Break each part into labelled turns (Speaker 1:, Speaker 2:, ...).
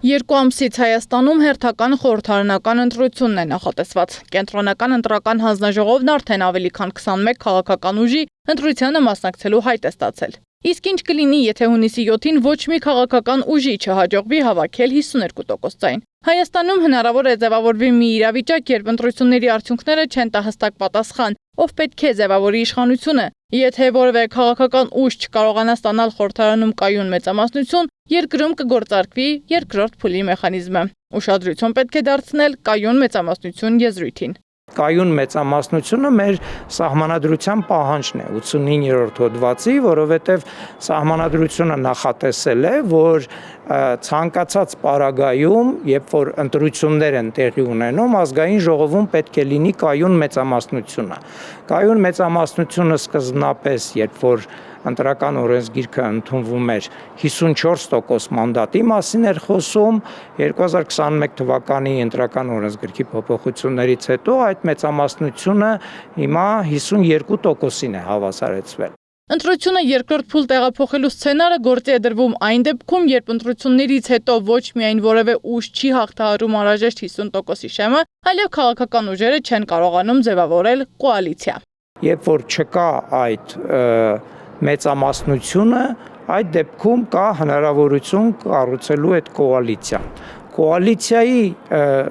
Speaker 1: Երկու ամսից Հայաստանում հերթական խորհրդարանական ընտրությունն է նախատեսված։ Կենտրոնական ընտրական հանձնաժողովն արդեն ավելի քան 21 քաղաքական ուժի ընտրությանը մասնակցելու հայտ է ստացել։ Իսկ ինչ կլինի, եթե հունիսի 7-ին ոչ մի քաղաքական ուժի չհաջողվի հավաքել 52% ձայն։ Հայաստանում հնարավոր է ձևավորվի մի իրավիճակ, երբ ընտրությունների արդյունքները չեն տա հստակ պատասխան, ով պետք է ձևավորի իշխանությունը։ Եթե որևէ քաղաքական ուժ չկարողանա ստանալ խորհրդարանում կայուն մեծամասնություն, երկրում կգործարկվի երկրորդ փուլի մեխանիզմը։ Ուշադրություն պետք է դարձնել կայուն մեծամասնություն եզրույթին։
Speaker 2: Կայուն մեծամասնությունը մեր սահմանադրության պահանջն է 89-րդ հոդվածի, որովհետև սահմանադրությունը նախատեսել է, որ ցանկացած պարագայում, երբ որ ընտրություններ են տեղի ունենում, ազգային ժողովում պետք է լինի կայուն մեծամասնությունը։ Կայուն մեծամասնությունը սկզբնապես, երբ որ ընտրական օրենսգիրքը ընդունվում էր 54% մանդատի մասին էր խոսում, 2021 թվականի ընտրական օրենսգրքի փոփոխություններից հետո այդ մեծամասնությունը հիմա 52%-ին է հավասարեցվել։
Speaker 1: Ընտրությունը երկրորդ փուլ տեղափոխելու սցենարը գործի է դրվում այն դեպքում, երբ ընտրություններից հետո ոչ միայն որևէ ուժ չի հաղթահարում անհրաժեշտ 50%-ի շեմը, այլև քաղաքական ուժերը չեն կարողանում ձևավորել կոալիցիա։
Speaker 2: Երբ որ չկա այդ մեծամասնությունը, այդ դեպքում կա հնարավորություն կառուցելու այդ կոալիցիան։ Կոալիցիայի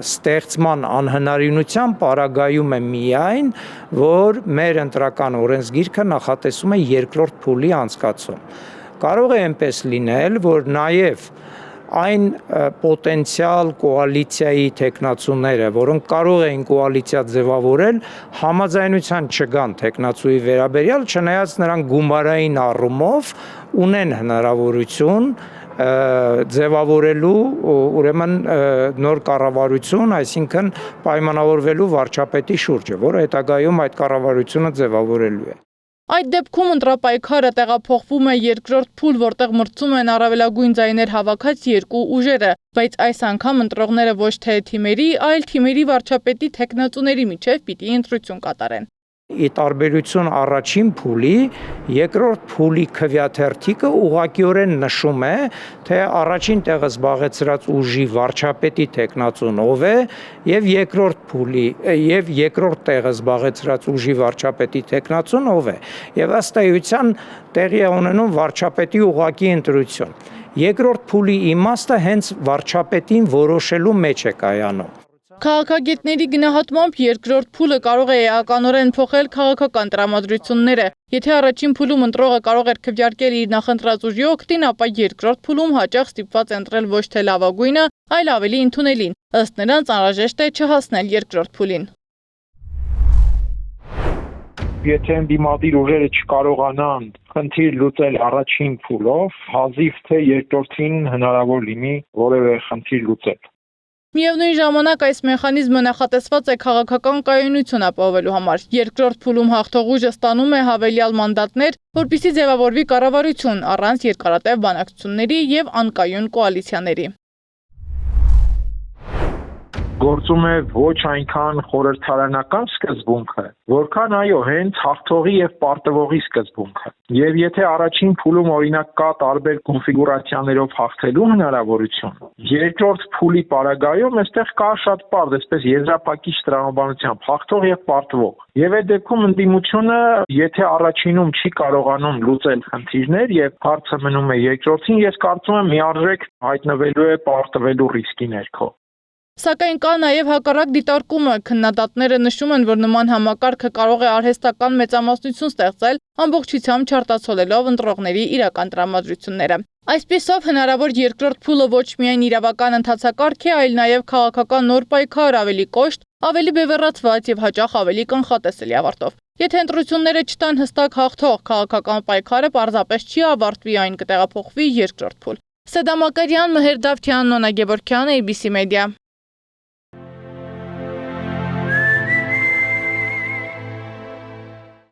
Speaker 2: ստեղծման անհնարինության պարագայում է միայն, որ մեր ընտրական օրենսգիրքը նախատեսում է երկրորդ փուլի անցկացում։ Կարող է այնպես լինել, որ նաև այն պոտենցիալ կոալիցիայի տեխնացուները, որոնք կարող էին կոալիցիա ձևավորել, համաձայնության չգան տեխնացուի վերաբերյալ, չնայած նրանք գումարային առումով ունեն հնարավորություն ձևավորելու ուրեմն նոր կառավարություն, այսինքն պայմանավորվելու վարչապետի շուրջը, որը հետագայում այդ կառավարությունը ձևավորելու է։
Speaker 1: Այդ դեպքում ընտրապայքարը տեղափոխվում է երկրորդ փուլ, որտեղ մրցում են առավելագույն ձայներ հավաքած երկու ուժերը, բայց այս անգամ ընտրողները ոչ թե թիմերի, այլ թիմերի վարչապետի տեխնացուների միջև պիտի ընտրություն կատարեն։
Speaker 2: Ի տարբերություն առաջին փուլի, երկրորդ փուլի քվեաթերթիկը ուղղակիորեն նշում է, թե առաջին տեղը զբաղեցրած ուժի վարչապետի տեխնացուն ով է, եւ երկրորդ տեղը զբաղեցրած ուժի վարչապետի տեխնացուն ով է։ Եվ ըստ էության տեղի է ունենում վարչապետի ուղղակի ընտրություն։ Երկրորդ փուլի իմաստը հենց վարչապետին որոշելու մեջ է կայանում։
Speaker 1: Քաղաքագետների գնահատմամբ երկրորդ փուլը կարող է էականորեն փոխել քաղաքական տրամադրությունները։ Եթե առաջին փուլում ընտրողը կարող էր քվեարկել իր նախընտրած ուժի օգտին, ապա երկրորդ փուլում հաճախ ստիպված է ընտրել ոչ թե լավագույնը, այլ ավելի ընդունելին։ Ըստ նրանց անհրաժեշտ է չհասնել երկրորդ փուլին։
Speaker 3: Եթե ընդդիմադիր ուժերը չկարողանան խնդիր լուծել առաջին փուլով, հազիվ թե երկրորդին հնարավոր լինի որևէ խնդիր լուծել։
Speaker 1: Միևնույն ժամանակ այս մեխանիզմը նախատեսված է քաղաքական կայունություն ապահովելու համար։ Երկրորդ փուլում հաղթող ուժը ստանում է հավելյալ մանդատներ, որպեսզի ձևավորվի կառավարություն առանց երկարատև բանակցությունների եւ անկայուն կոալիցիաների։
Speaker 3: Գործում է ոչ այնքան խորհրդարանական սկզբունքը, որքան այո, հենց հաղթողի եւ պարտվողի սկզբունքը։ Եվ եթե առաջին փուլում օրինակ կա տարբեր կոնֆիգուրացիաներով հաղթելու հնարավորություն, երկրորդ փուլի պարագայում այստեղ կա շատ պարզ, այսպես եզրափակիչ տրամաբանությամբ հաղթող եւ պարտվող։ Եվ այդ դեպքում ընդդիմությունը, եթե առաջինում չի կարողանում լուծել խնդիրներ եւ հարցը մնում է երկրորդին, ես կարծում եմ միարժեք հայտնվելու է պարտվելու ռիսկի ներքո։
Speaker 1: Սակայն կա նաև հակառակ դիտարկումը, քննադատները նշում են, որ նման համակարգը կարող է արհեստական մեծամասնություն ստեղծել, ամբողջությամբ չարտացոլելով ընտրողների իրական տրամադրությունները։ Այսպիսով հնարավոր երկրորդ փուլը ոչ միայն իրավական ընթացակարգ է, այլ նաև քաղաքական նոր պայքար, ավելի կոշտ, ավելի բևեռացված եւ հաճախ ավելի կանխատեսելի ավարտով։ Եթե ընտրությունները չտան հստակ հաղթող, քաղաքական պայքարը պարզապես չի ավարտվի, այն կտեղափոխվի երկրորդ փուլ։ Սեդա Մակարյան, Մհեր Դավթյան, Նոնա Գևորգյան, ABC Media։